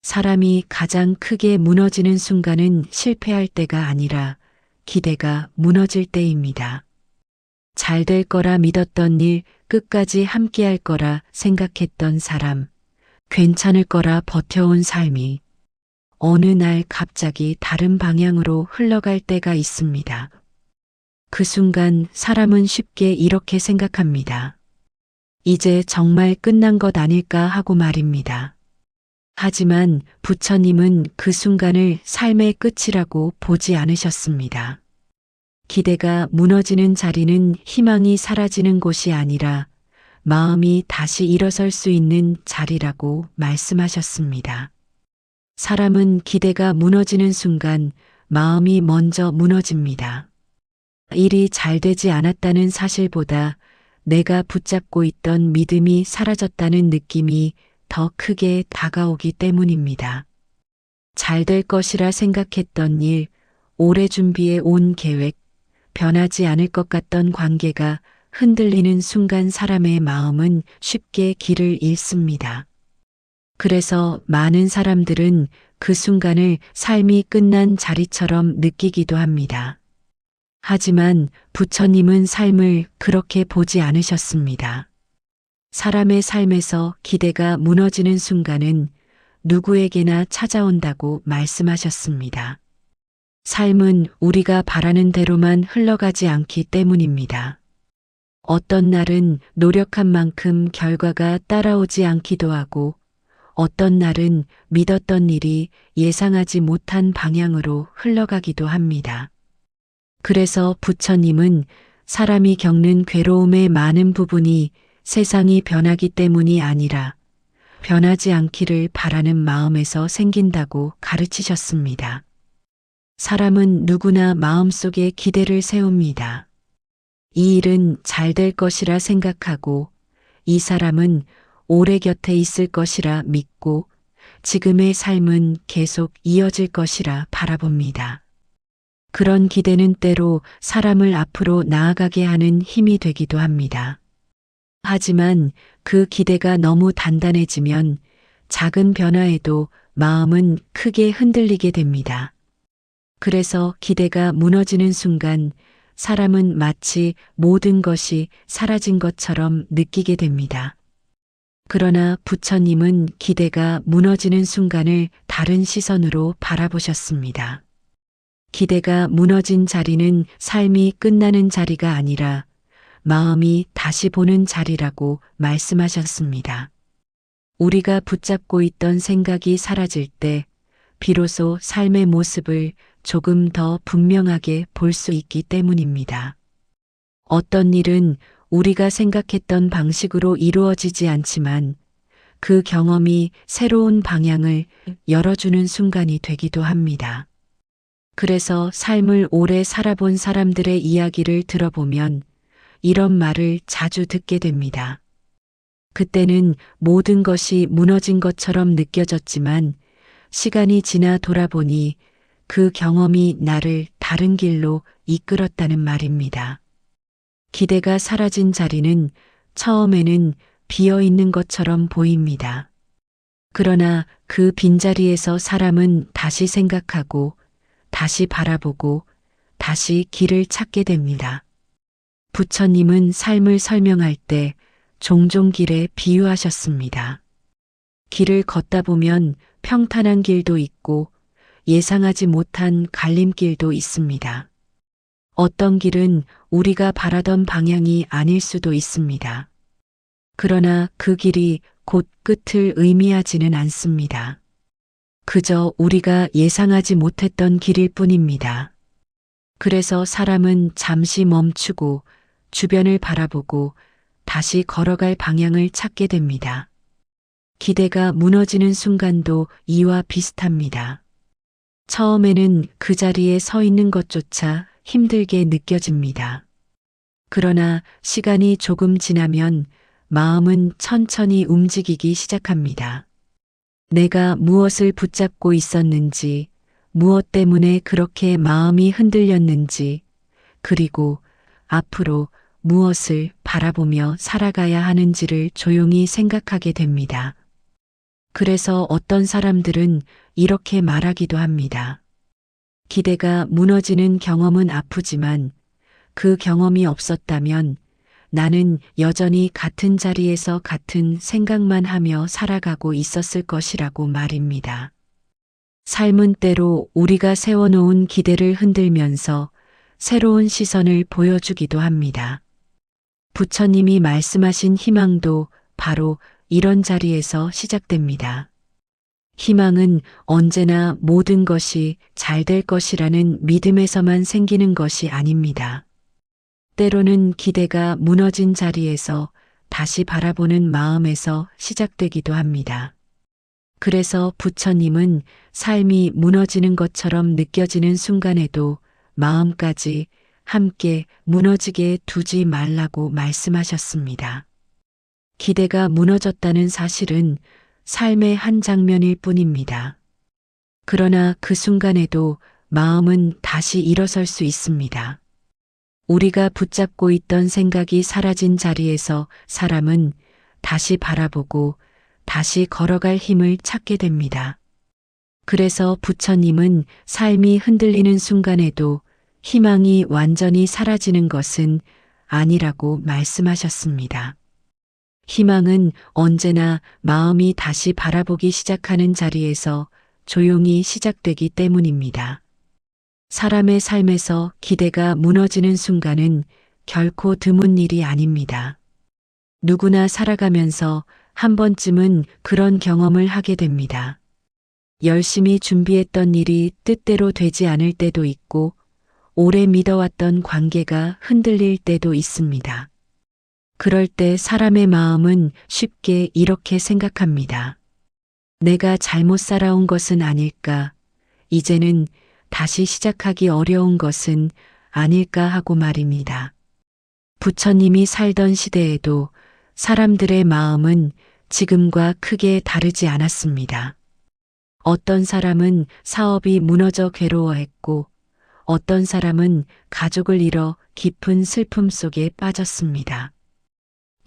사람이 가장 크게 무너지는 순간은 실패할 때가 아니라 기대가 무너질 때입니다. 잘 될 거라 믿었던 일, 끝까지 함께할 거라 생각했던 사람, 괜찮을 거라 버텨온 삶이 어느 날 갑자기 다른 방향으로 흘러갈 때가 있습니다. 그 순간 사람은 쉽게 이렇게 생각합니다. 이제 정말 끝난 것 아닐까 하고 말입니다. 하지만 부처님은 그 순간을 삶의 끝이라고 보지 않으셨습니다. 기대가 무너지는 자리는 희망이 사라지는 곳이 아니라 마음이 다시 일어설 수 있는 자리라고 말씀하셨습니다. 사람은 기대가 무너지는 순간 마음이 먼저 무너집니다. 일이 잘 되지 않았다는 사실보다 내가 붙잡고 있던 믿음이 사라졌다는 느낌이 더 크게 다가오기 때문입니다. 잘 될 것이라 생각했던 일, 오래 준비해 온 계획, 변하지 않을 것 같던 관계가 흔들리는 순간 사람의 마음은 쉽게 길을 잃습니다. 그래서 많은 사람들은 그 순간을 삶이 끝난 자리처럼 느끼기도 합니다. 하지만 부처님은 삶을 그렇게 보지 않으셨습니다. 사람의 삶에서 기대가 무너지는 순간은 누구에게나 찾아온다고 말씀하셨습니다. 삶은 우리가 바라는 대로만 흘러가지 않기 때문입니다. 어떤 날은 노력한 만큼 결과가 따라오지 않기도 하고 어떤 날은 믿었던 일이 예상하지 못한 방향으로 흘러가기도 합니다. 그래서 부처님은 사람이 겪는 괴로움의 많은 부분이 세상이 변하기 때문이 아니라 변하지 않기를 바라는 마음에서 생긴다고 가르치셨습니다. 사람은 누구나 마음속에 기대를 세웁니다. 이 일은 잘 될 것이라 생각하고 이 사람은 오래 곁에 있을 것이라 믿고 지금의 삶은 계속 이어질 것이라 바라봅니다. 그런 기대는 때로 사람을 앞으로 나아가게 하는 힘이 되기도 합니다. 하지만 그 기대가 너무 단단해지면 작은 변화에도 마음은 크게 흔들리게 됩니다. 그래서 기대가 무너지는 순간 사람은 마치 모든 것이 사라진 것처럼 느끼게 됩니다. 그러나 부처님은 기대가 무너지는 순간을 다른 시선으로 바라보셨습니다. 기대가 무너진 자리는 삶이 끝나는 자리가 아니라 마음이 다시 보는 자리라고 말씀하셨습니다. 우리가 붙잡고 있던 생각이 사라질 때 비로소 삶의 모습을 조금 더 분명하게 볼 수 있기 때문입니다. 어떤 일은 우리가 생각했던 방식으로 이루어지지 않지만 그 경험이 새로운 방향을 열어주는 순간이 되기도 합니다. 그래서 삶을 오래 살아본 사람들의 이야기를 들어보면 이런 말을 자주 듣게 됩니다. 그때는 모든 것이 무너진 것처럼 느껴졌지만 시간이 지나 돌아보니 그 경험이 나를 다른 길로 이끌었다는 말입니다. 기대가 사라진 자리는 처음에는 비어 있는 것처럼 보입니다. 그러나 그 빈자리에서 사람은 다시 생각하고 다시 바라보고 다시 길을 찾게 됩니다. 부처님은 삶을 설명할 때 종종 길에 비유하셨습니다. 길을 걷다 보면 평탄한 길도 있고 예상하지 못한 갈림길도 있습니다. 어떤 길은 우리가 바라던 방향이 아닐 수도 있습니다. 그러나 그 길이 곧 끝을 의미하지는 않습니다. 그저 우리가 예상하지 못했던 길일 뿐입니다. 그래서 사람은 잠시 멈추고 주변을 바라보고 다시 걸어갈 방향을 찾게 됩니다. 기대가 무너지는 순간도 이와 비슷합니다. 처음에는 그 자리에 서 있는 것조차 힘들게 느껴집니다. 그러나 시간이 조금 지나면 마음은 천천히 움직이기 시작합니다. 내가 무엇을 붙잡고 있었는지, 무엇 때문에 그렇게 마음이 흔들렸는지, 그리고 앞으로 무엇을 바라보며 살아가야 하는지를 조용히 생각하게 됩니다. 그래서 어떤 사람들은 이렇게 말하기도 합니다. 기대가 무너지는 경험은 아프지만 그 경험이 없었다면 나는 여전히 같은 자리에서 같은 생각만 하며 살아가고 있었을 것이라고 말입니다. 삶은 때로 우리가 세워놓은 기대를 흔들면서 새로운 시선을 보여주기도 합니다. 부처님이 말씀하신 희망도 바로 이런 자리에서 시작됩니다. 희망은 언제나 모든 것이 잘 될 것이라는 믿음에서만 생기는 것이 아닙니다. 때로는 기대가 무너진 자리에서 다시 바라보는 마음에서 시작되기도 합니다. 그래서 부처님은 삶이 무너지는 것처럼 느껴지는 순간에도 마음까지 함께 무너지게 두지 말라고 말씀하셨습니다. 기대가 무너졌다는 사실은 삶의 한 장면일 뿐입니다. 그러나 그 순간에도 마음은 다시 일어설 수 있습니다. 우리가 붙잡고 있던 생각이 사라진 자리에서 사람은 다시 바라보고 다시 걸어갈 힘을 찾게 됩니다. 그래서 부처님은 삶이 흔들리는 순간에도 희망이 완전히 사라지는 것은 아니라고 말씀하셨습니다. 희망은 언제나 마음이 다시 바라보기 시작하는 자리에서 조용히 시작되기 때문입니다. 사람의 삶에서 기대가 무너지는 순간은 결코 드문 일이 아닙니다. 누구나 살아가면서 한 번쯤은 그런 경험을 하게 됩니다. 열심히 준비했던 일이 뜻대로 되지 않을 때도 있고, 오래 믿어왔던 관계가 흔들릴 때도 있습니다. 그럴 때 사람의 마음은 쉽게 이렇게 생각합니다. 내가 잘못 살아온 것은 아닐까? 이제는 다시 시작하기 어려운 것은 아닐까 하고 말입니다. 부처님이 살던 시대에도 사람들의 마음은 지금과 크게 다르지 않았습니다. 어떤 사람은 사업이 무너져 괴로워했고, 어떤 사람은 가족을 잃어 깊은 슬픔 속에 빠졌습니다.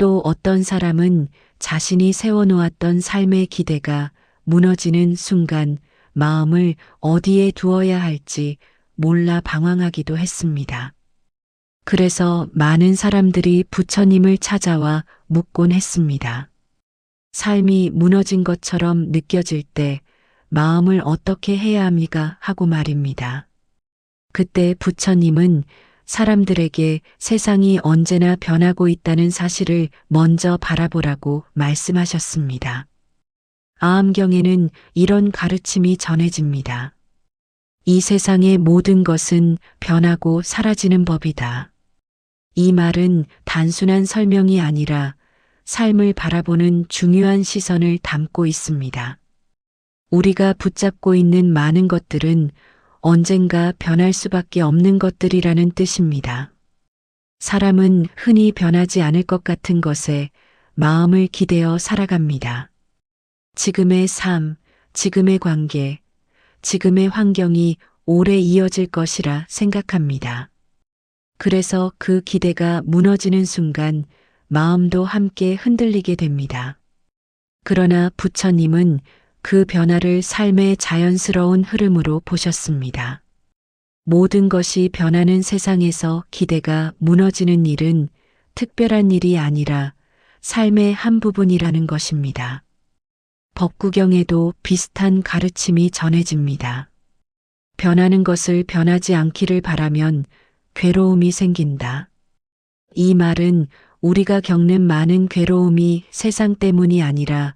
또 어떤 사람은 자신이 세워놓았던 삶의 기대가 무너지는 순간 마음을 어디에 두어야 할지 몰라 방황하기도 했습니다. 그래서 많은 사람들이 부처님을 찾아와 묻곤 했습니다. 삶이 무너진 것처럼 느껴질 때 마음을 어떻게 해야 합니까? 하고 말입니다. 그때 부처님은 사람들에게 세상이 언제나 변하고 있다는 사실을 먼저 바라보라고 말씀하셨습니다. 아함경에는 이런 가르침이 전해집니다. 이 세상의 모든 것은 변하고 사라지는 법이다. 이 말은 단순한 설명이 아니라 삶을 바라보는 중요한 시선을 담고 있습니다. 우리가 붙잡고 있는 많은 것들은 언젠가 변할 수밖에 없는 것들이라는 뜻입니다. 사람은 흔히 변하지 않을 것 같은 것에 마음을 기대어 살아갑니다. 지금의 삶, 지금의 관계, 지금의 환경이 오래 이어질 것이라 생각합니다. 그래서 그 기대가 무너지는 순간 마음도 함께 흔들리게 됩니다. 그러나 부처님은 그 변화를 삶의 자연스러운 흐름으로 보셨습니다. 모든 것이 변하는 세상에서 기대가 무너지는 일은 특별한 일이 아니라 삶의 한 부분이라는 것입니다. 법구경에도 비슷한 가르침이 전해집니다. 변하는 것을 변하지 않기를 바라면 괴로움이 생긴다. 이 말은 우리가 겪는 많은 괴로움이 세상 때문이 아니라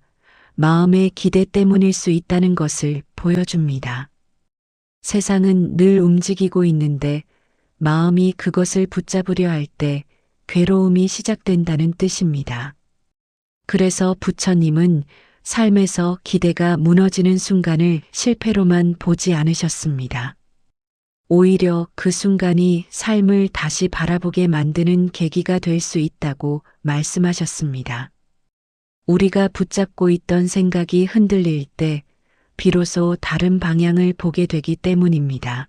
마음의 기대 때문일 수 있다는 것을 보여줍니다. 세상은 늘 움직이고 있는데 마음이 그것을 붙잡으려 할 때 괴로움이 시작된다는 뜻입니다. 그래서 부처님은 삶에서 기대가 무너지는 순간을 실패로만 보지 않으셨습니다. 오히려 그 순간이 삶을 다시 바라보게 만드는 계기가 될 수 있다고 말씀하셨습니다. 우리가 붙잡고 있던 생각이 흔들릴 때 비로소 다른 방향을 보게 되기 때문입니다.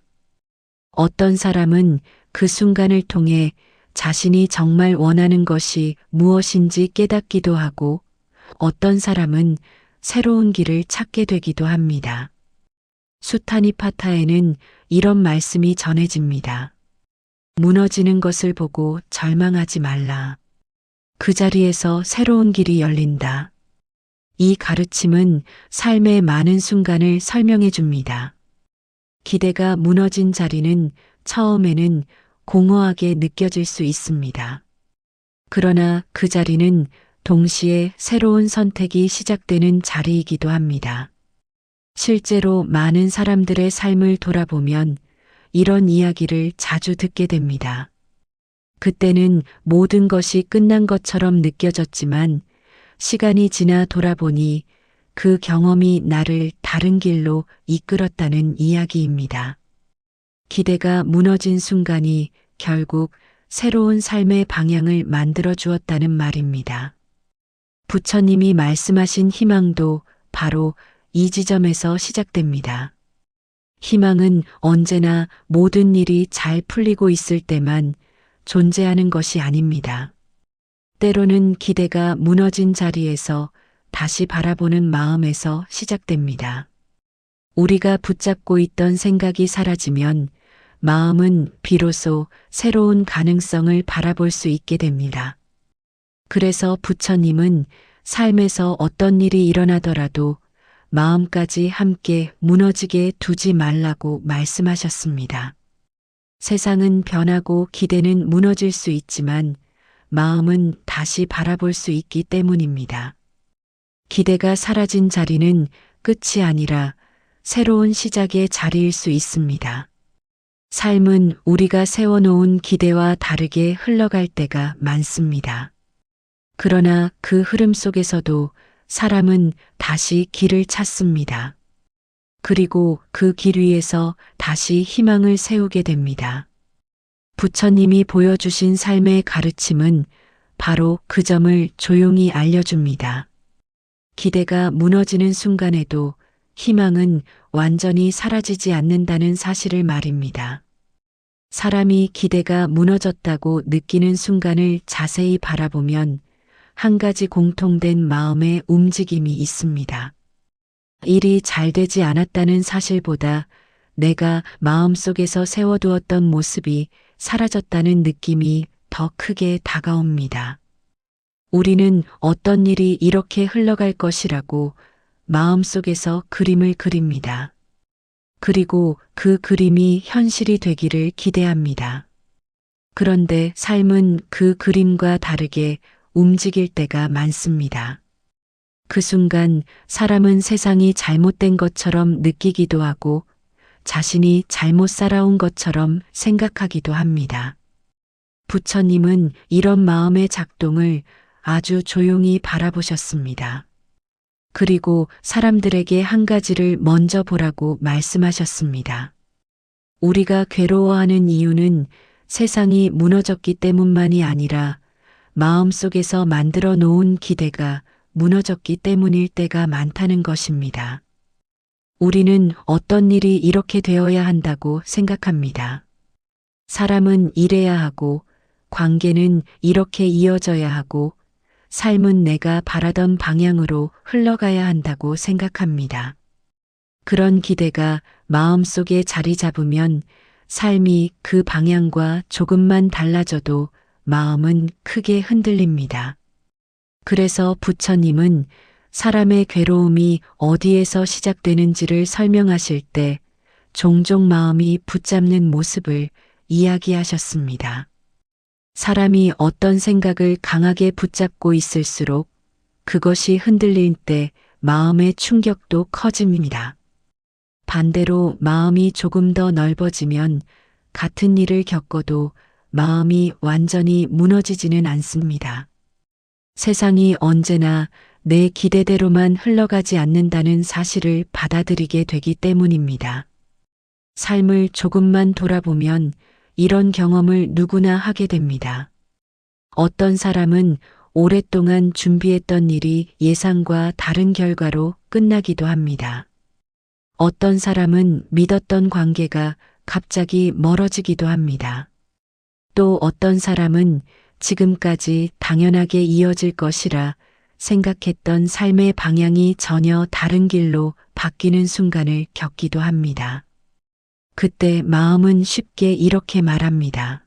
어떤 사람은 그 순간을 통해 자신이 정말 원하는 것이 무엇인지 깨닫기도 하고, 어떤 사람은 새로운 길을 찾게 되기도 합니다. 수타니파타에는 이런 말씀이 전해집니다. 무너지는 것을 보고 절망하지 말라. 그 자리에서 새로운 길이 열린다. 이 가르침은 삶의 많은 순간을 설명해 줍니다. 기대가 무너진 자리는 처음에는 공허하게 느껴질 수 있습니다. 그러나 그 자리는 동시에 새로운 선택이 시작되는 자리이기도 합니다. 실제로 많은 사람들의 삶을 돌아보면 이런 이야기를 자주 듣게 됩니다. 그때는 모든 것이 끝난 것처럼 느껴졌지만 시간이 지나 돌아보니 그 경험이 나를 다른 길로 이끌었다는 이야기입니다. 기대가 무너진 순간이 결국 새로운 삶의 방향을 만들어 주었다는 말입니다. 부처님이 말씀하신 희망도 바로 이 지점에서 시작됩니다. 희망은 언제나 모든 일이 잘 풀리고 있을 때만 존재하는 것이 아닙니다. 때로는 기대가 무너진 자리에서 다시 바라보는 마음에서 시작됩니다. 우리가 붙잡고 있던 생각이 사라지면 마음은 비로소 새로운 가능성을 바라볼 수 있게 됩니다. 그래서 부처님은 삶에서 어떤 일이 일어나더라도 마음까지 함께 무너지게 두지 말라고 말씀하셨습니다. 세상은 변하고 기대는 무너질 수 있지만 마음은 다시 바라볼 수 있기 때문입니다. 기대가 사라진 자리는 끝이 아니라 새로운 시작의 자리일 수 있습니다. 삶은 우리가 세워놓은 기대와 다르게 흘러갈 때가 많습니다. 그러나 그 흐름 속에서도 사람은 다시 길을 찾습니다. 그리고 그 길 위에서 다시 희망을 세우게 됩니다. 부처님이 보여주신 삶의 가르침은 바로 그 점을 조용히 알려줍니다. 기대가 무너지는 순간에도 희망은 완전히 사라지지 않는다는 사실을 말입니다. 사람이 기대가 무너졌다고 느끼는 순간을 자세히 바라보면 한 가지 공통된 마음의 움직임이 있습니다. 일이 잘 되지 않았다는 사실보다 내가 마음속에서 세워두었던 모습이 사라졌다는 느낌이 더 크게 다가옵니다. 우리는 어떤 일이 이렇게 흘러갈 것이라고 마음속에서 그림을 그립니다. 그리고 그 그림이 현실이 되기를 기대합니다. 그런데 삶은 그 그림과 다르게 움직일 때가 많습니다. 그 순간 사람은 세상이 잘못된 것처럼 느끼기도 하고 자신이 잘못 살아온 것처럼 생각하기도 합니다. 부처님은 이런 마음의 작동을 아주 조용히 바라보셨습니다. 그리고 사람들에게 한 가지를 먼저 보라고 말씀하셨습니다. 우리가 괴로워하는 이유는 세상이 무너졌기 때문만이 아니라 마음속에서 만들어 놓은 기대가 무너졌기 때문일 때가 많다는 것입니다. 우리는 어떤 일이 이렇게 되어야 한다고 생각합니다. 사람은 이래야 하고, 관계는 이렇게 이어져야 하고, 삶은 내가 바라던 방향으로 흘러가야 한다고 생각합니다. 그런 기대가 마음속에 자리 잡으면 삶이 그 방향과 조금만 달라져도 마음은 크게 흔들립니다. 그래서 부처님은 사람의 괴로움이 어디에서 시작되는지를 설명하실 때 종종 마음이 붙잡는 모습을 이야기하셨습니다. 사람이 어떤 생각을 강하게 붙잡고 있을수록 그것이 흔들릴 때 마음의 충격도 커집니다. 반대로 마음이 조금 더 넓어지면 같은 일을 겪어도 마음이 완전히 무너지지는 않습니다. 세상이 언제나 내 기대대로만 흘러가지 않는다는 사실을 받아들이게 되기 때문입니다. 삶을 조금만 돌아보면 이런 경험을 누구나 하게 됩니다. 어떤 사람은 오랫동안 준비했던 일이 예상과 다른 결과로 끝나기도 합니다. 어떤 사람은 믿었던 관계가 갑자기 멀어지기도 합니다. 또 어떤 사람은 지금까지 당연하게 이어질 것이라 생각했던 삶의 방향이 전혀 다른 길로 바뀌는 순간을 겪기도 합니다. 그때 마음은 쉽게 이렇게 말합니다.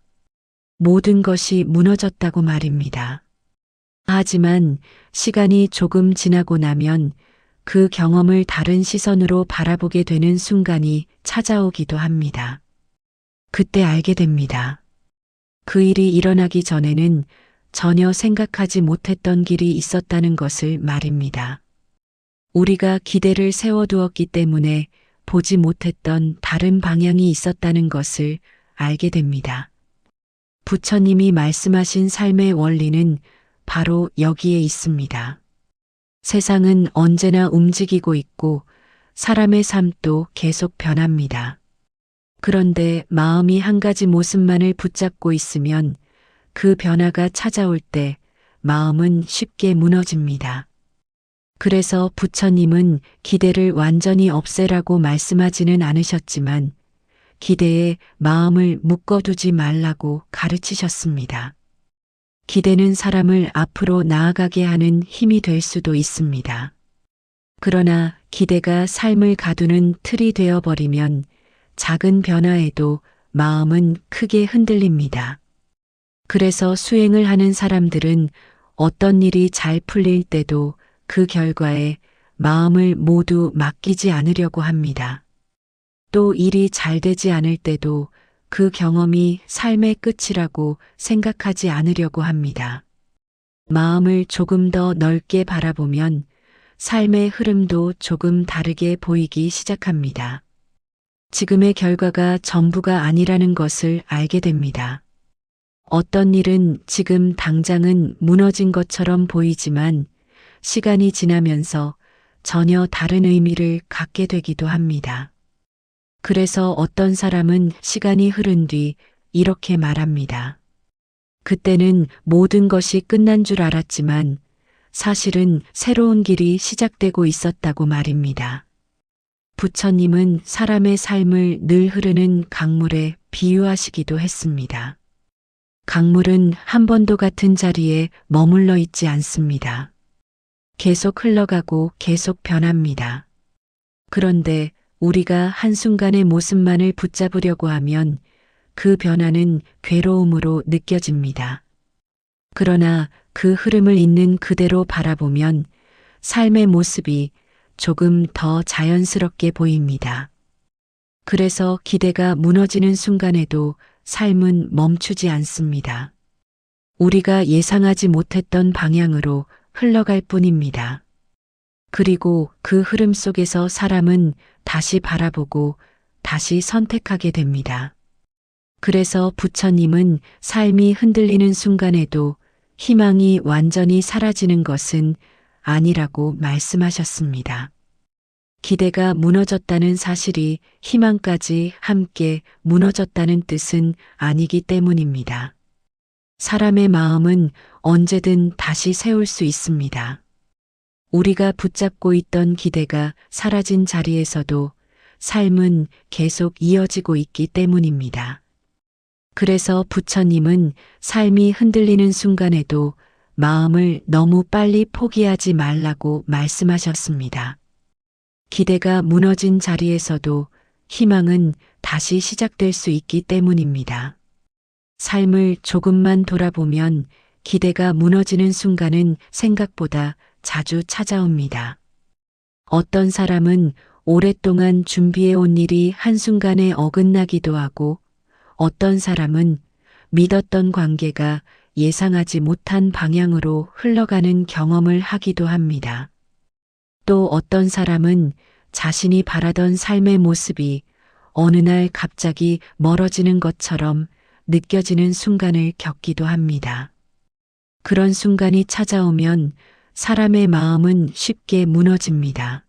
모든 것이 무너졌다고 말입니다. 하지만 시간이 조금 지나고 나면 그 경험을 다른 시선으로 바라보게 되는 순간이 찾아오기도 합니다. 그때 알게 됩니다. 그 일이 일어나기 전에는 전혀 생각하지 못했던 길이 있었다는 것을 말입니다. 우리가 기대를 세워두었기 때문에 보지 못했던 다른 방향이 있었다는 것을 알게 됩니다. 부처님이 말씀하신 삶의 원리는 바로 여기에 있습니다. 세상은 언제나 움직이고 있고 사람의 삶도 계속 변합니다. 그런데 마음이 한 가지 모습만을 붙잡고 있으면 그 변화가 찾아올 때 마음은 쉽게 무너집니다. 그래서 부처님은 기대를 완전히 없애라고 말씀하지는 않으셨지만 기대에 마음을 묶어두지 말라고 가르치셨습니다. 기대는 사람을 앞으로 나아가게 하는 힘이 될 수도 있습니다. 그러나 기대가 삶을 가두는 틀이 되어버리면 작은 변화에도 마음은 크게 흔들립니다. 그래서 수행을 하는 사람들은 어떤 일이 잘 풀릴 때도 그 결과에 마음을 모두 맡기지 않으려고 합니다. 또 일이 잘 되지 않을 때도 그 경험이 삶의 끝이라고 생각하지 않으려고 합니다. 마음을 조금 더 넓게 바라보면 삶의 흐름도 조금 다르게 보이기 시작합니다. 지금의 결과가 전부가 아니라는 것을 알게 됩니다. 어떤 일은 지금 당장은 무너진 것처럼 보이지만 시간이 지나면서 전혀 다른 의미를 갖게 되기도 합니다. 그래서 어떤 사람은 시간이 흐른 뒤 이렇게 말합니다. 그때는 모든 것이 끝난 줄 알았지만 사실은 새로운 길이 시작되고 있었다고 말입니다. 부처님은 사람의 삶을 늘 흐르는 강물에 비유하시기도 했습니다. 강물은 한 번도 같은 자리에 머물러 있지 않습니다. 계속 흘러가고 계속 변합니다. 그런데 우리가 한순간의 모습만을 붙잡으려고 하면 그 변화는 괴로움으로 느껴집니다. 그러나 그 흐름을 있는 그대로 바라보면 삶의 모습이 조금 더 자연스럽게 보입니다. 그래서 기대가 무너지는 순간에도 삶은 멈추지 않습니다. 우리가 예상하지 못했던 방향으로 흘러갈 뿐입니다. 그리고 그 흐름 속에서 사람은 다시 바라보고 다시 선택하게 됩니다. 그래서 부처님은 삶이 흔들리는 순간에도 희망이 완전히 사라지는 것은 아니라고 말씀하셨습니다. 기대가 무너졌다는 사실이 희망까지 함께 무너졌다는 뜻은 아니기 때문입니다. 사람의 마음은 언제든 다시 세울 수 있습니다. 우리가 붙잡고 있던 기대가 사라진 자리에서도 삶은 계속 이어지고 있기 때문입니다. 그래서 부처님은 삶이 흔들리는 순간에도 마음을 너무 빨리 포기하지 말라고 말씀하셨습니다. 기대가 무너진 자리에서도 희망은 다시 시작될 수 있기 때문입니다. 삶을 조금만 돌아보면 기대가 무너지는 순간은 생각보다 자주 찾아옵니다. 어떤 사람은 오랫동안 준비해온 일이 한순간에 어긋나기도 하고 어떤 사람은 믿었던 관계가 예상하지 못한 방향으로 흘러가는 경험을 하기도 합니다. 또 어떤 사람은 자신이 바라던 삶의 모습이 어느 날 갑자기 멀어지는 것처럼 느껴지는 순간을 겪기도 합니다. 그런 순간이 찾아오면 사람의 마음은 쉽게 무너집니다.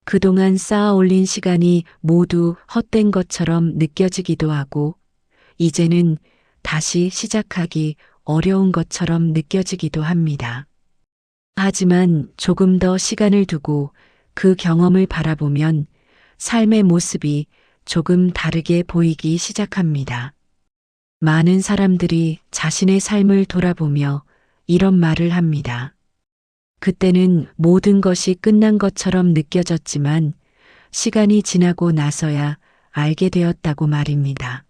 그동안 쌓아 올린 시간이 모두 헛된 것처럼 느껴지기도 하고 이제는 다시 시작하기 어려운 것처럼 느껴지기도 합니다. 하지만 조금 더 시간을 두고 그 경험을 바라보면 삶의 모습이 조금 다르게 보이기 시작합니다. 많은 사람들이 자신의 삶을 돌아보며 이런 말을 합니다. 그때는 모든 것이 끝난 것처럼 느껴졌지만 시간이 지나고 나서야 알게 되었다고 말입니다.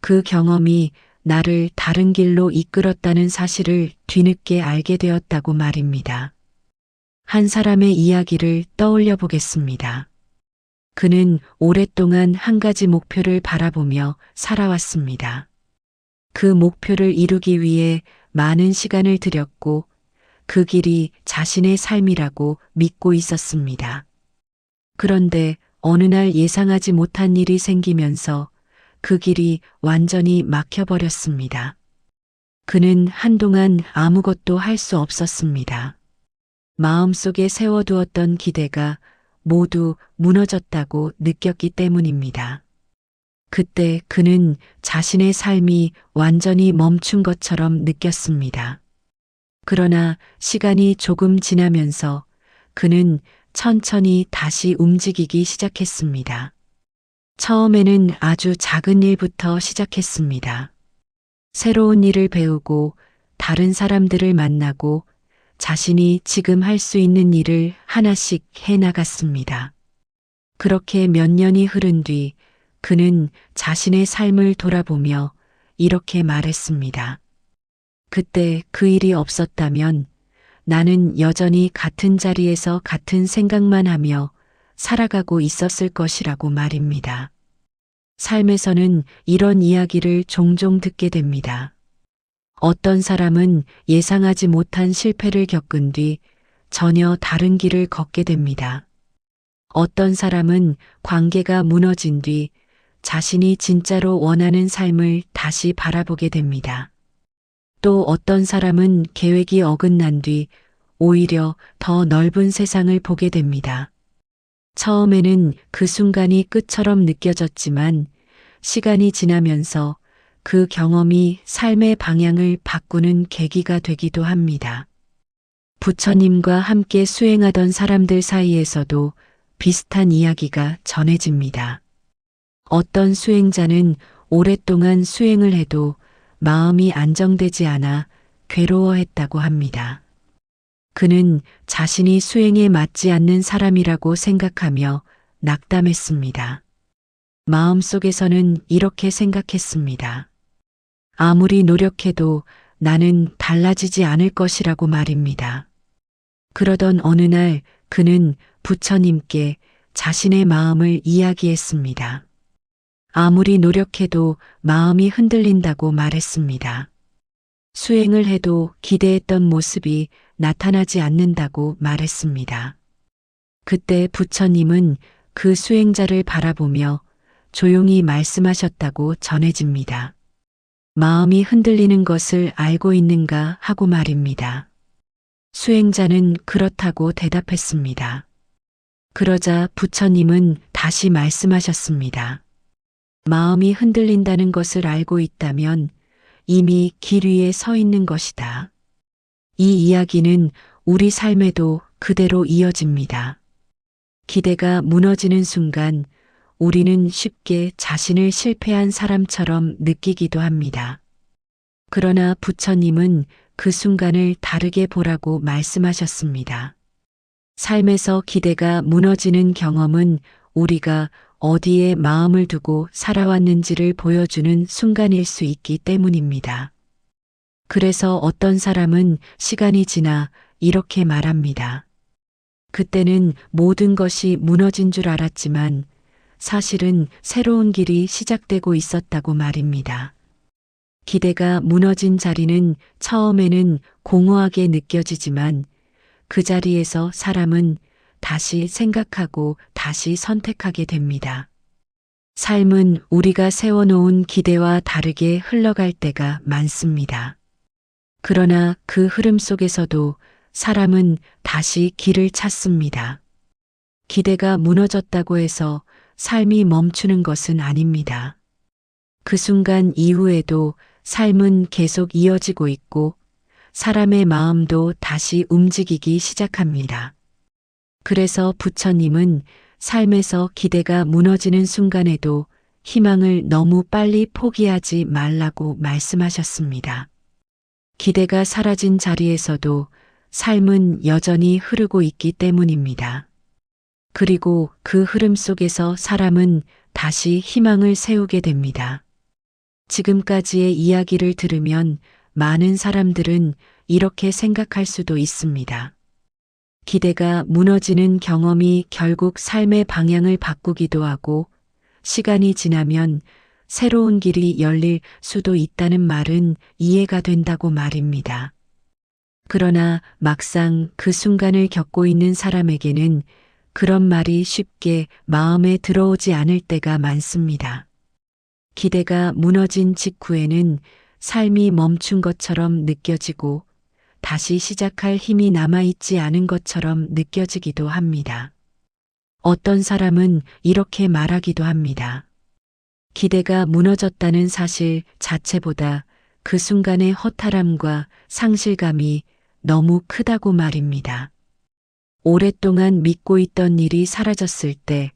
그 경험이 나를 다른 길로 이끌었다는 사실을 뒤늦게 알게 되었다고 말입니다. 한 사람의 이야기를 떠올려 보겠습니다. 그는 오랫동안 한 가지 목표를 바라보며 살아왔습니다. 그 목표를 이루기 위해 많은 시간을 들였고 그 길이 자신의 삶이라고 믿고 있었습니다. 그런데 어느 날 예상하지 못한 일이 생기면서 그 길이 완전히 막혀버렸습니다. 그는 한동안 아무것도 할 수 없었습니다. 마음속에 세워두었던 기대가 모두 무너졌다고 느꼈기 때문입니다. 그때 그는 자신의 삶이 완전히 멈춘 것처럼 느꼈습니다. 그러나 시간이 조금 지나면서 그는 천천히 다시 움직이기 시작했습니다. 처음에는 아주 작은 일부터 시작했습니다. 새로운 일을 배우고 다른 사람들을 만나고 자신이 지금 할 수 있는 일을 하나씩 해 나갔습니다. 그렇게 몇 년이 흐른 뒤 그는 자신의 삶을 돌아보며 이렇게 말했습니다. 그때 그 일이 없었다면 나는 여전히 같은 자리에서 같은 생각만 하며 살아가고 있었을 것이라고 말입니다. 삶에서는 이런 이야기를 종종 듣게 됩니다. 어떤 사람은 예상하지 못한 실패를 겪은 뒤 전혀 다른 길을 걷게 됩니다. 어떤 사람은 관계가 무너진 뒤 자신이 진짜로 원하는 삶을 다시 바라보게 됩니다. 또 어떤 사람은 계획이 어긋난 뒤 오히려 더 넓은 세상을 보게 됩니다. 처음에는 그 순간이 끝처럼 느껴졌지만 시간이 지나면서 그 경험이 삶의 방향을 바꾸는 계기가 되기도 합니다. 부처님과 함께 수행하던 사람들 사이에서도 비슷한 이야기가 전해집니다. 어떤 수행자는 오랫동안 수행을 해도 마음이 안정되지 않아 괴로워했다고 합니다. 그는 자신이 수행에 맞지 않는 사람이라고 생각하며 낙담했습니다. 마음속에서는 이렇게 생각했습니다. 아무리 노력해도 나는 달라지지 않을 것이라고 말입니다. 그러던 어느 날 그는 부처님께 자신의 마음을 이야기했습니다. 아무리 노력해도 마음이 흔들린다고 말했습니다. 수행을 해도 기대했던 모습이 나타나지 않는다고 말했습니다. 그때 부처님은 그 수행자를 바라보며 조용히 말씀하셨다고 전해집니다. 마음이 흔들리는 것을 알고 있는가 하고 말입니다. 수행자는 그렇다고 대답했습니다. 그러자 부처님은 다시 말씀하셨습니다. 마음이 흔들린다는 것을 알고 있다면 이미 길 위에 서 있는 것이다. 이 이야기는 우리 삶에도 그대로 이어집니다. 기대가 무너지는 순간 우리는 쉽게 자신을 실패한 사람처럼 느끼기도 합니다. 그러나 부처님은 그 순간을 다르게 보라고 말씀하셨습니다. 삶에서 기대가 무너지는 경험은 우리가 어디에 마음을 두고 살아왔는지를 보여주는 순간일 수 있기 때문입니다. 그래서 어떤 사람은 시간이 지나 이렇게 말합니다. 그때는 모든 것이 무너진 줄 알았지만 사실은 새로운 길이 시작되고 있었다고 말입니다. 기대가 무너진 자리는 처음에는 공허하게 느껴지지만 그 자리에서 사람은 다시 생각하고 다시 선택하게 됩니다. 삶은 우리가 세워놓은 기대와 다르게 흘러갈 때가 많습니다. 그러나 그 흐름 속에서도 사람은 다시 길을 찾습니다. 기대가 무너졌다고 해서 삶이 멈추는 것은 아닙니다. 그 순간 이후에도 삶은 계속 이어지고 있고 사람의 마음도 다시 움직이기 시작합니다. 그래서 부처님은 삶에서 기대가 무너지는 순간에도 희망을 너무 빨리 포기하지 말라고 말씀하셨습니다. 기대가 사라진 자리에서도 삶은 여전히 흐르고 있기 때문입니다. 그리고 그 흐름 속에서 사람은 다시 희망을 세우게 됩니다. 지금까지의 이야기를 들으면 많은 사람들은 이렇게 생각할 수도 있습니다. 기대가 무너지는 경험이 결국 삶의 방향을 바꾸기도 하고 시간이 지나면 새로운 길이 열릴 수도 있다는 말은 이해가 된다고 말입니다. 그러나 막상 그 순간을 겪고 있는 사람에게는 그런 말이 쉽게 마음에 들어오지 않을 때가 많습니다. 기대가 무너진 직후에는 삶이 멈춘 것처럼 느껴지고 다시 시작할 힘이 남아있지 않은 것처럼 느껴지기도 합니다. 어떤 사람은 이렇게 말하기도 합니다. 기대가 무너졌다는 사실 자체보다 그 순간의 허탈함과 상실감이 너무 크다고 말입니다. 오랫동안 믿고 있던 일이 사라졌을 때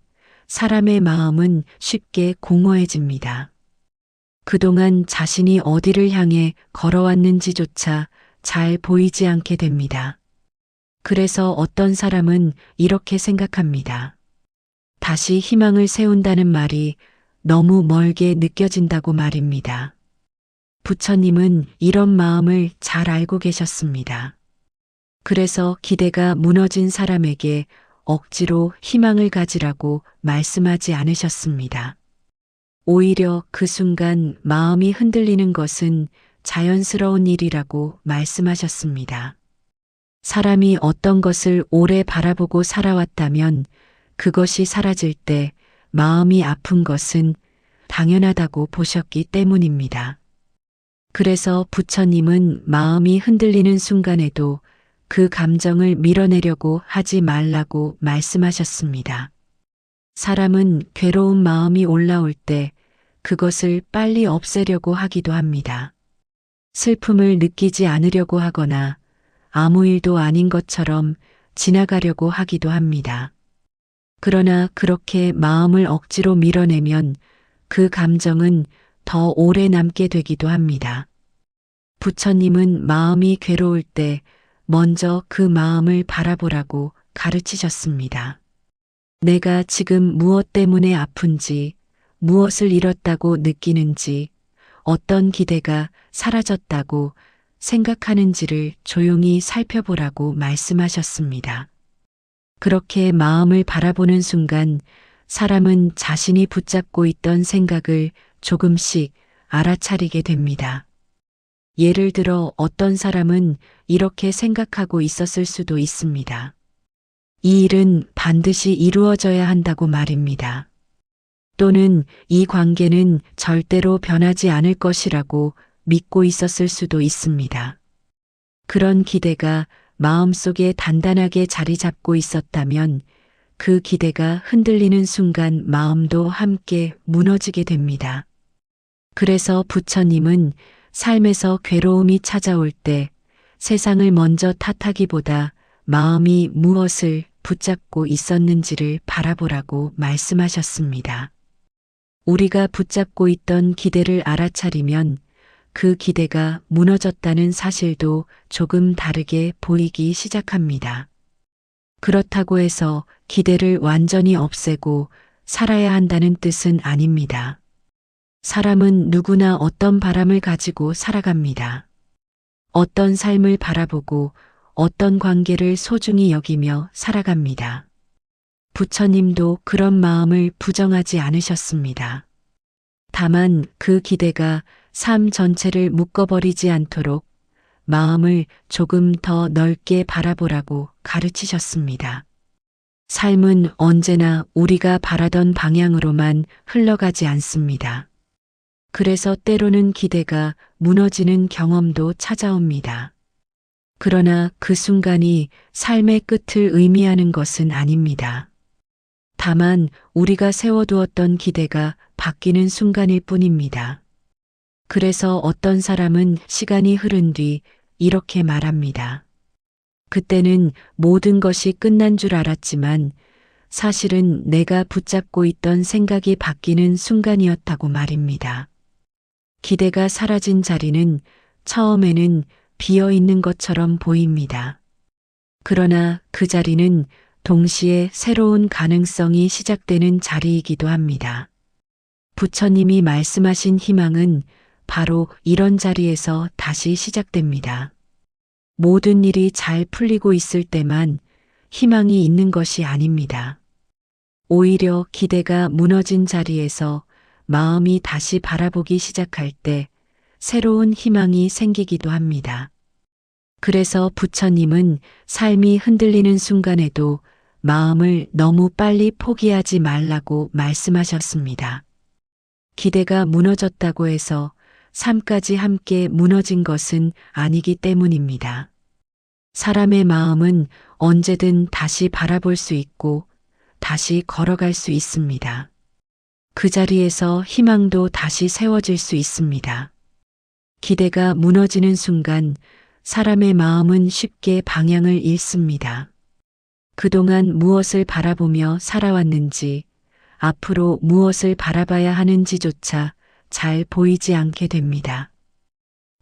사람의 마음은 쉽게 공허해집니다. 그동안 자신이 어디를 향해 걸어왔는지조차 잘 보이지 않게 됩니다. 그래서 어떤 사람은 이렇게 생각합니다. 다시 희망을 세운다는 말이 너무 멀게 느껴진다고 말입니다. 부처님은 이런 마음을 잘 알고 계셨습니다. 그래서 기대가 무너진 사람에게 억지로 희망을 가지라고 말씀하지 않으셨습니다. 오히려 그 순간 마음이 흔들리는 것은 자연스러운 일이라고 말씀하셨습니다. 사람이 어떤 것을 오래 바라보고 살아왔다면 그것이 사라질 때 마음이 아픈 것은 당연하다고 보셨기 때문입니다. 그래서 부처님은 마음이 흔들리는 순간에도 그 감정을 밀어내려고 하지 말라고 말씀하셨습니다. 사람은 괴로운 마음이 올라올 때 그것을 빨리 없애려고 하기도 합니다. 슬픔을 느끼지 않으려고 하거나 아무 일도 아닌 것처럼 지나가려고 하기도 합니다. 그러나 그렇게 마음을 억지로 밀어내면 그 감정은 더 오래 남게 되기도 합니다. 부처님은 마음이 괴로울 때 먼저 그 마음을 바라보라고 가르치셨습니다. 내가 지금 무엇 때문에 아픈지, 무엇을 잃었다고 느끼는지, 어떤 기대가 사라졌다고 생각하는지를 조용히 살펴보라고 말씀하셨습니다. 그렇게 마음을 바라보는 순간 사람은 자신이 붙잡고 있던 생각을 조금씩 알아차리게 됩니다. 예를 들어 어떤 사람은 이렇게 생각하고 있었을 수도 있습니다. 이 일은 반드시 이루어져야 한다고 말입니다. 또는 이 관계는 절대로 변하지 않을 것이라고 믿고 있었을 수도 있습니다. 그런 기대가 마음속에 단단하게 자리 잡고 있었다면 그 기대가 흔들리는 순간 마음도 함께 무너지게 됩니다. 그래서 부처님은 삶에서 괴로움이 찾아올 때 세상을 먼저 탓하기보다 마음이 무엇을 붙잡고 있었는지를 바라보라고 말씀하셨습니다. 우리가 붙잡고 있던 기대를 알아차리면 그 기대가 무너졌다는 사실도 조금 다르게 보이기 시작합니다. 그렇다고 해서 기대를 완전히 없애고 살아야 한다는 뜻은 아닙니다. 사람은 누구나 어떤 바람을 가지고 살아갑니다. 어떤 삶을 바라보고 어떤 관계를 소중히 여기며 살아갑니다. 부처님도 그런 마음을 부정하지 않으셨습니다. 다만 그 기대가 삶 전체를 묶어버리지 않도록 마음을 조금 더 넓게 바라보라고 가르치셨습니다. 삶은 언제나 우리가 바라던 방향으로만 흘러가지 않습니다. 그래서 때로는 기대가 무너지는 경험도 찾아옵니다. 그러나 그 순간이 삶의 끝을 의미하는 것은 아닙니다. 다만 우리가 세워두었던 기대가 바뀌는 순간일 뿐입니다. 그래서 어떤 사람은 시간이 흐른 뒤 이렇게 말합니다. 그때는 모든 것이 끝난 줄 알았지만 사실은 내가 붙잡고 있던 생각이 바뀌는 순간이었다고 말입니다. 기대가 사라진 자리는 처음에는 비어 있는 것처럼 보입니다. 그러나 그 자리는 동시에 새로운 가능성이 시작되는 자리이기도 합니다. 부처님이 말씀하신 희망은 바로 이런 자리에서 다시 시작됩니다. 모든 일이 잘 풀리고 있을 때만 희망이 있는 것이 아닙니다. 오히려 기대가 무너진 자리에서 마음이 다시 바라보기 시작할 때 새로운 희망이 생기기도 합니다. 그래서 부처님은 삶이 흔들리는 순간에도 마음을 너무 빨리 포기하지 말라고 말씀하셨습니다. 기대가 무너졌다고 해서 삶까지 함께 무너진 것은 아니기 때문입니다. 사람의 마음은 언제든 다시 바라볼 수 있고 다시 걸어갈 수 있습니다. 그 자리에서 희망도 다시 세워질 수 있습니다. 기대가 무너지는 순간 사람의 마음은 쉽게 방향을 잃습니다. 그동안 무엇을 바라보며 살아왔는지, 앞으로 무엇을 바라봐야 하는지조차 잘 보이지 않게 됩니다.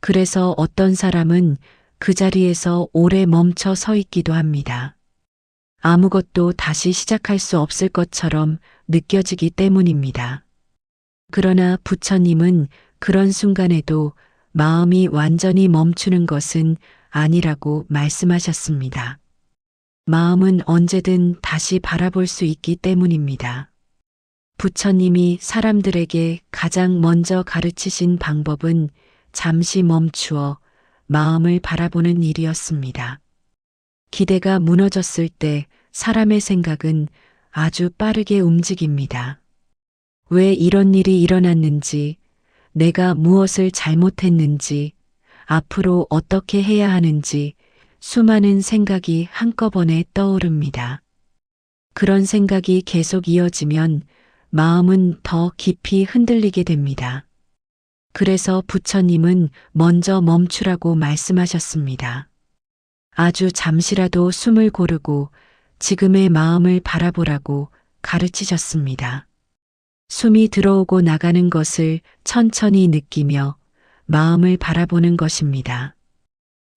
그래서 어떤 사람은 그 자리에서 오래 멈춰 서 있기도 합니다. 아무것도 다시 시작할 수 없을 것처럼 느껴지기 때문입니다. 그러나 부처님은 그런 순간에도 마음이 완전히 멈추는 것은 아니라고 말씀하셨습니다. 마음은 언제든 다시 바라볼 수 있기 때문입니다. 부처님이 사람들에게 가장 먼저 가르치신 방법은 잠시 멈추어 마음을 바라보는 일이었습니다. 기대가 무너졌을 때 사람의 생각은 아주 빠르게 움직입니다. 왜 이런 일이 일어났는지, 내가 무엇을 잘못했는지, 앞으로 어떻게 해야 하는지 수많은 생각이 한꺼번에 떠오릅니다. 그런 생각이 계속 이어지면 마음은 더 깊이 흔들리게 됩니다. 그래서 부처님은 먼저 멈추라고 말씀하셨습니다. 아주 잠시라도 숨을 고르고 지금의 마음을 바라보라고 가르치셨습니다. 숨이 들어오고 나가는 것을 천천히 느끼며 마음을 바라보는 것입니다.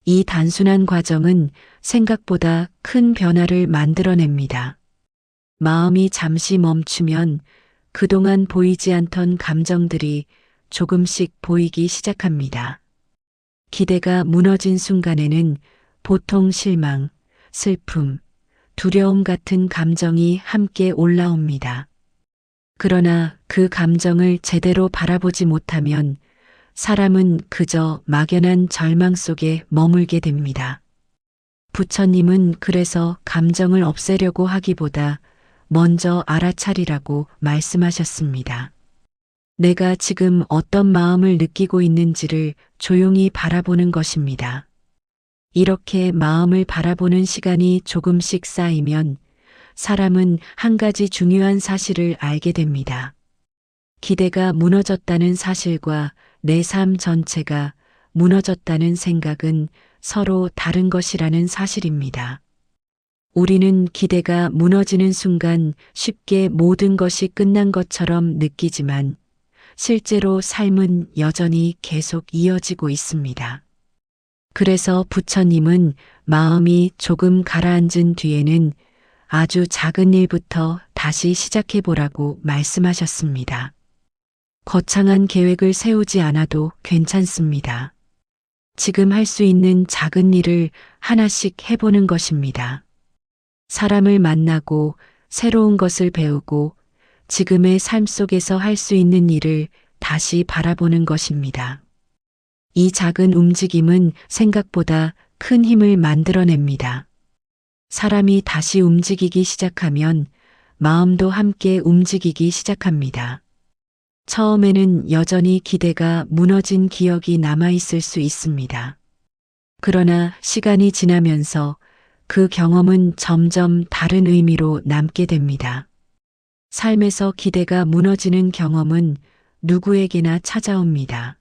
이 단순한 과정은 생각보다 큰 변화를 만들어냅니다. 마음이 잠시 멈추면 그동안 보이지 않던 감정들이 조금씩 보이기 시작합니다. 기대가 무너진 순간에는 보통 실망, 슬픔, 두려움 같은 감정이 함께 올라옵니다. 그러나 그 감정을 제대로 바라보지 못하면 사람은 그저 막연한 절망 속에 머물게 됩니다. 부처님은 그래서 감정을 없애려고 하기보다 먼저 알아차리라고 말씀하셨습니다. 내가 지금 어떤 마음을 느끼고 있는지를 조용히 바라보는 것입니다. 이렇게 마음을 바라보는 시간이 조금씩 쌓이면 사람은 한 가지 중요한 사실을 알게 됩니다. 기대가 무너졌다는 사실과 내 삶 전체가 무너졌다는 생각은 서로 다른 것이라는 사실입니다. 우리는 기대가 무너지는 순간 쉽게 모든 것이 끝난 것처럼 느끼지만 실제로 삶은 여전히 계속 이어지고 있습니다. 그래서 부처님은 마음이 조금 가라앉은 뒤에는 아주 작은 일부터 다시 시작해보라고 말씀하셨습니다. 거창한 계획을 세우지 않아도 괜찮습니다. 지금 할 수 있는 작은 일을 하나씩 해보는 것입니다. 사람을 만나고 새로운 것을 배우고 지금의 삶 속에서 할 수 있는 일을 다시 바라보는 것입니다. 이 작은 움직임은 생각보다 큰 힘을 만들어냅니다. 사람이 다시 움직이기 시작하면 마음도 함께 움직이기 시작합니다. 처음에는 여전히 기대가 무너진 기억이 남아있을 수 있습니다. 그러나 시간이 지나면서 그 경험은 점점 다른 의미로 남게 됩니다. 삶에서 기대가 무너지는 경험은 누구에게나 찾아옵니다.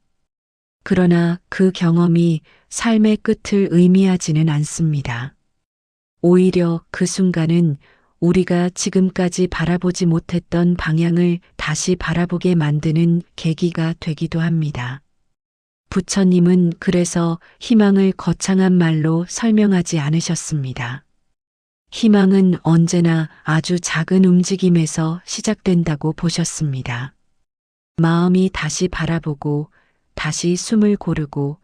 그러나 그 경험이 삶의 끝을 의미하지는 않습니다. 오히려 그 순간은 우리가 지금까지 바라보지 못했던 방향을 다시 바라보게 만드는 계기가 되기도 합니다. 부처님은 그래서 희망을 거창한 말로 설명하지 않으셨습니다. 희망은 언제나 아주 작은 움직임에서 시작된다고 보셨습니다. 마음이 다시 바라보고, 다시 숨을 고르고,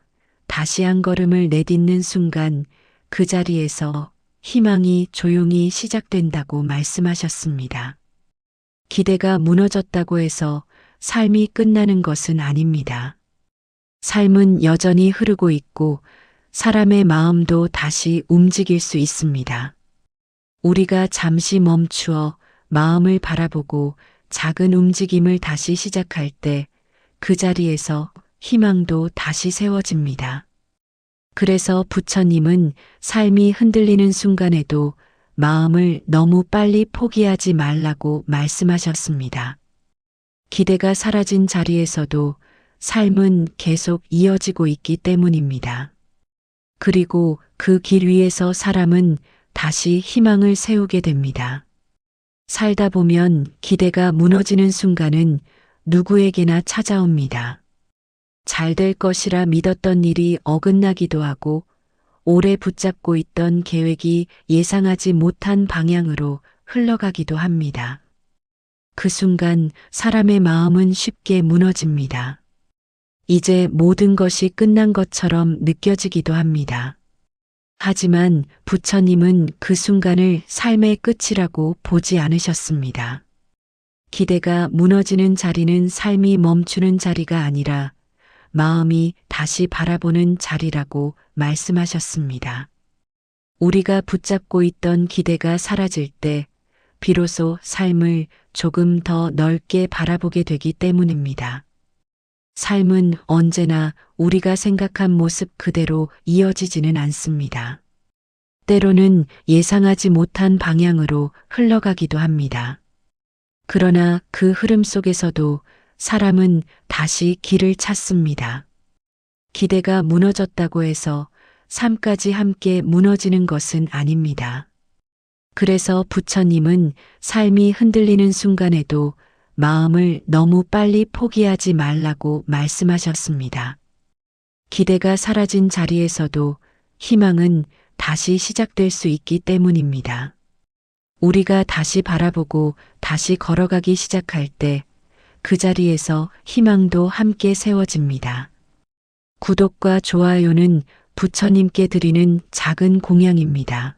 다시 한 걸음을 내딛는 순간 그 자리에서 희망이 조용히 시작된다고 말씀하셨습니다. 기대가 무너졌다고 해서 삶이 끝나는 것은 아닙니다. 삶은 여전히 흐르고 있고 사람의 마음도 다시 움직일 수 있습니다. 우리가 잠시 멈추어 마음을 바라보고 작은 움직임을 다시 시작할 때 그 자리에서 희망도 다시 세워집니다. 그래서 부처님은 삶이 흔들리는 순간에도 마음을 너무 빨리 포기하지 말라고 말씀하셨습니다. 기대가 사라진 자리에서도 삶은 계속 이어지고 있기 때문입니다. 그리고 그 길 위에서 사람은 다시 희망을 세우게 됩니다. 살다 보면 기대가 무너지는 순간은 누구에게나 찾아옵니다. 잘 될 것이라 믿었던 일이 어긋나기도 하고 오래 붙잡고 있던 계획이 예상하지 못한 방향으로 흘러가기도 합니다. 그 순간 사람의 마음은 쉽게 무너집니다. 이제 모든 것이 끝난 것처럼 느껴지기도 합니다. 하지만 부처님은 그 순간을 삶의 끝이라고 보지 않으셨습니다. 기대가 무너지는 자리는 삶이 멈추는 자리가 아니라 마음이 다시 바라보는 자리라고 말씀하셨습니다. 우리가 붙잡고 있던 기대가 사라질 때 비로소 삶을 조금 더 넓게 바라보게 되기 때문입니다. 삶은 언제나 우리가 생각한 모습 그대로 이어지지는 않습니다. 때로는 예상하지 못한 방향으로 흘러가기도 합니다. 그러나 그 흐름 속에서도 사람은 다시 길을 찾습니다. 기대가 무너졌다고 해서 삶까지 함께 무너지는 것은 아닙니다. 그래서 부처님은 삶이 흔들리는 순간에도 마음을 너무 빨리 포기하지 말라고 말씀하셨습니다. 기대가 사라진 자리에서도 희망은 다시 시작될 수 있기 때문입니다. 우리가 다시 바라보고 다시 걸어가기 시작할 때 그 자리에서 희망도 함께 세워집니다. 구독과 좋아요는 부처님께 드리는 작은 공양입니다.